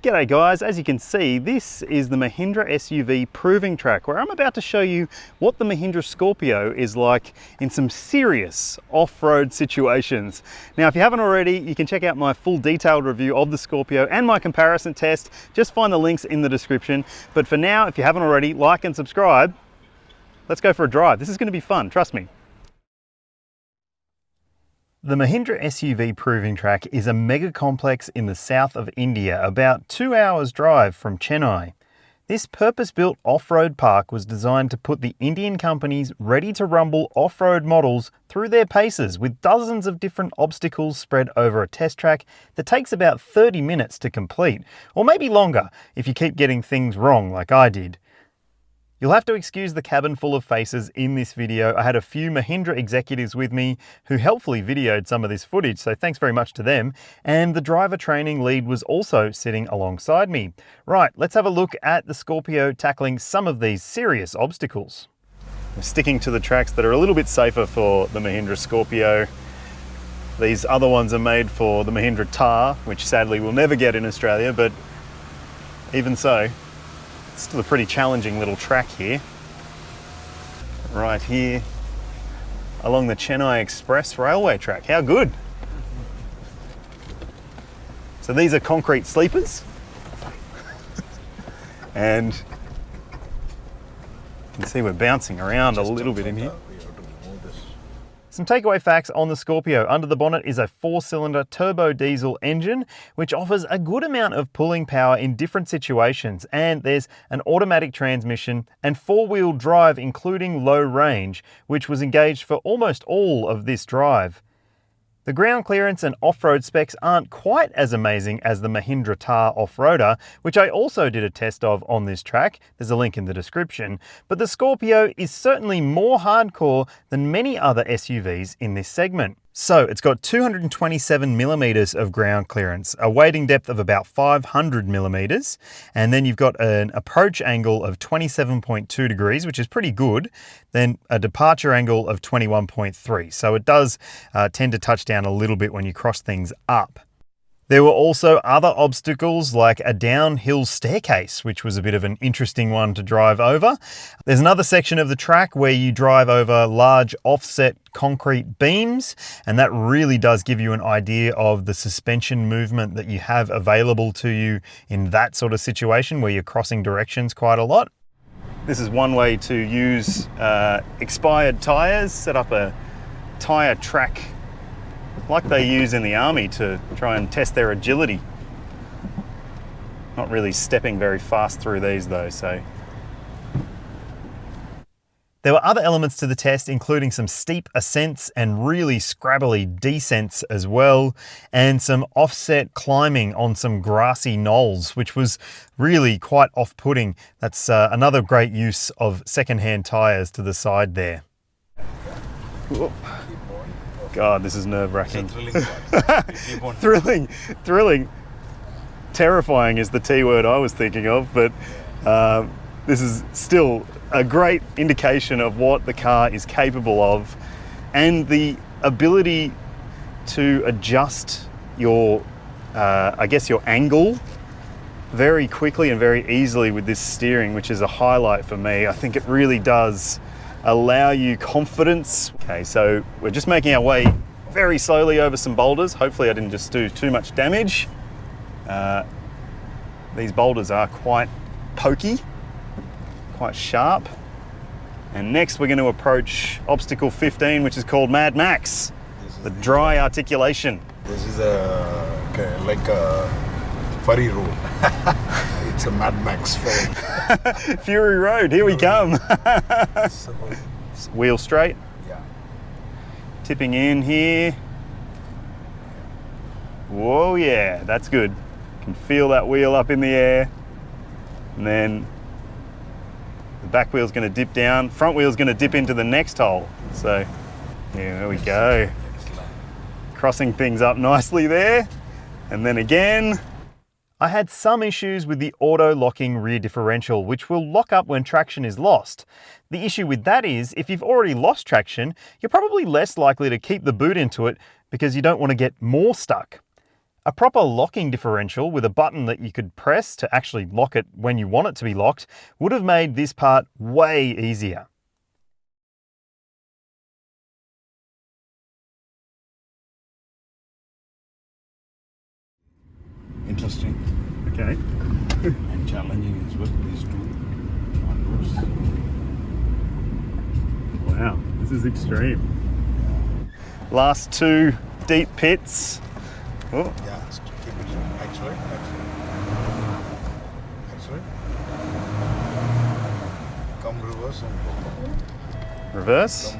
G'day guys, as you can see, this is the Mahindra SUV proving track where I'm about to show you what the Mahindra Scorpio is like in some serious off-road situations. Now, if you haven't already, you can check out my full detailed review of the Scorpio and my comparison test. Just find the links in the description. But for now, if you haven't already, like and subscribe. Let's go for a drive. This is going to be fun, trust me. The Mahindra SUV proving track is a mega complex in the south of India, about 2 hours drive from Chennai. This purpose-built off-road park was designed to put the Indian company's ready-to-rumble off-road models through their paces with dozens of different obstacles spread over a test track that takes about 30 minutes to complete, or maybe longer if you keep getting things wrong like I did. You'll have to excuse the cabin full of faces in this video. I had a few Mahindra executives with me who helpfully videoed some of this footage, so thanks very much to them. And the driver training lead was also sitting alongside me. Right, let's have a look at the Scorpio tackling some of these serious obstacles. We're sticking to the tracks that are a little bit safer for the Mahindra Scorpio. These other ones are made for the Mahindra Thar, which sadly we'll never get in Australia, but even so, still a pretty challenging little track here. Right here along the Chennai Express railway track. How good! So these are concrete sleepers. And you can see we're bouncing around a little bit in here. Some takeaway facts on the Scorpio. Under the bonnet is a 4-cylinder turbo diesel engine, which offers a good amount of pulling power in different situations. And there's an automatic transmission and 4-wheel drive, including low range, which was engaged for almost all of this drive. The ground clearance and off-road specs aren't quite as amazing as the Mahindra Thar off-roader, which I also did a test of on this track. There's a link in the description. But the Scorpio is certainly more hardcore than many other SUVs in this segment. So it's got 227 millimeters of ground clearance, a wading depth of about 500 millimeters, and then you've got an approach angle of 27.2 degrees, which is pretty good, then a departure angle of 21.3. So it does tend to touch down a little bit when you cross things up. There were also other obstacles like a downhill staircase, which was a bit of an interesting one to drive over. There's another section of the track where you drive over large offset concrete beams, and that really does give you an idea of the suspension movement that you have available to you in that sort of situation where you're crossing directions quite a lot. This is one way to use expired tires, set up a tire track like they use in the army to try and test their agility. Not really stepping very fast through these though, so. There were other elements to the test, including some steep ascents and really scrabbly descents as well, and some offset climbing on some grassy knolls, which was really quite off-putting. That's another great use of second-hand tires to the side there. Whoa. God, this is nerve-wracking. Thrilling. Terrifying is the T word I was thinking of, but this is still a great indication of what the car is capable of and the ability to adjust your, I guess, your angle very quickly and very easily with this steering, which is a highlight for me. I think it really does allow you confidence. Okay, so we're just making our way very slowly over some boulders. Hopefully I didn't just do too much damage. These boulders are quite pokey, quite sharp. And next we're going to approach obstacle 15, which is called Mad Max, the dry articulation. This is like a furry road. It's a Mad Max film. Fury Road, here we come. Wheel straight. Yeah. Tipping in here. Whoa, yeah, that's good. Can feel that wheel up in the air. And then the back wheel's going to dip down. Front wheel's going to dip into the next hole. So, yeah, there we go. Crossing things up nicely there. And then again. I had some issues with the auto-locking rear differential, which will lock up when traction is lost. The issue with that is, if you've already lost traction, you're probably less likely to keep the boot into it because you don't want to get more stuck. A proper locking differential with a button that you could press to actually lock it when you want it to be locked would have made this part way easier. Interesting Okay. and challenging as well, these two on roads. Wow, this is extreme. Last two deep pits. Oh, Yeah, keep it actually. Come reverse and go. reverse.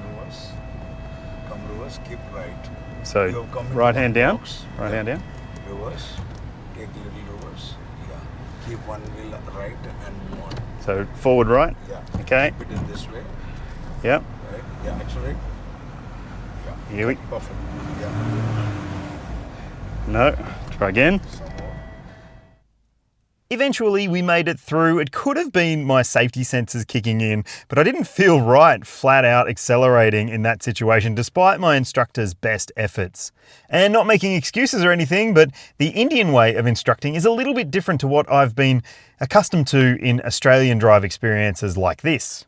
Come reverse, keep right. So You have come into right hand one down. box. Right Yeah. hand down. Reverse, take little reverse. Yeah, keep one wheel right and move on. So forward right. Yeah. Okay. Keep it in this way. Yep. Right. Yeah, accelerate. Yeah. Here we. Perfect. Yeah. No. Try again. Some more. Eventually we made it through. It could have been my safety sensors kicking in, but I didn't feel right flat out accelerating in that situation despite my instructor's best efforts. And not making excuses or anything, but the Indian way of instructing is a little bit different to what I've been accustomed to in Australian drive experiences like this.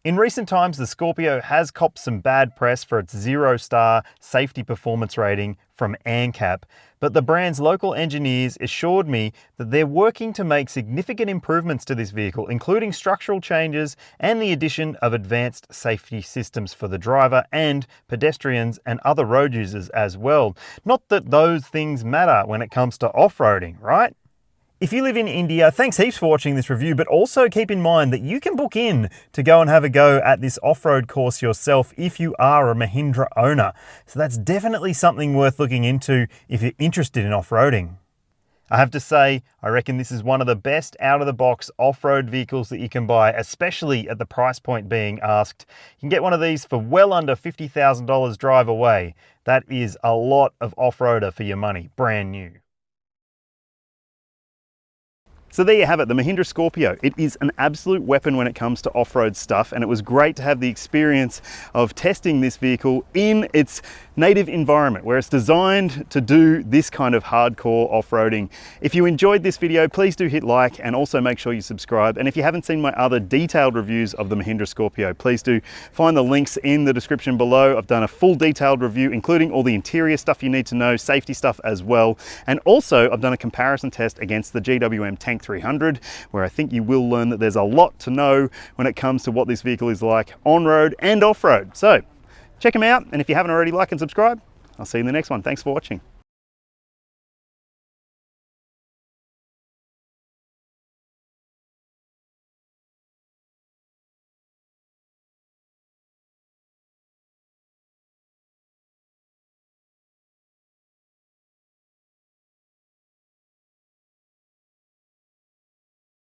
In recent times, the Scorpio has copped some bad press for its 0-star safety performance rating from ANCAP, but the brand's local engineers assured me that they're working to make significant improvements to this vehicle, including structural changes and the addition of advanced safety systems for the driver and pedestrians and other road users as well. Not that those things matter when it comes to off-roading, right? If you live in India, thanks heaps for watching this review, but also keep in mind that you can book in to go and have a go at this off-road course yourself if you are a Mahindra owner. So that's definitely something worth looking into if you're interested in off-roading. I have to say, I reckon this is one of the best out-of-the-box off-road vehicles that you can buy, especially at the price point being asked. You can get one of these for well under $50,000 drive away. That is a lot of off-roader for your money, brand new. So there you have it, the Mahindra Scorpio. It is an absolute weapon when it comes to off-road stuff, and it was great to have the experience of testing this vehicle in its native environment where it's designed to do this kind of hardcore off-roading. If you enjoyed this video, please do hit like and also make sure you subscribe. And if you haven't seen my other detailed reviews of the Mahindra Scorpio, please do find the links in the description below. I've done a full detailed review, including all the interior stuff you need to know, safety stuff as well. And also I've done a comparison test against the GWM Tank 300, where I think you will learn that there's a lot to know when it comes to what this vehicle is like on-road and off-road. So check them out, and if you haven't already, like and subscribe. I'll see you in the next one. Thanks for watching.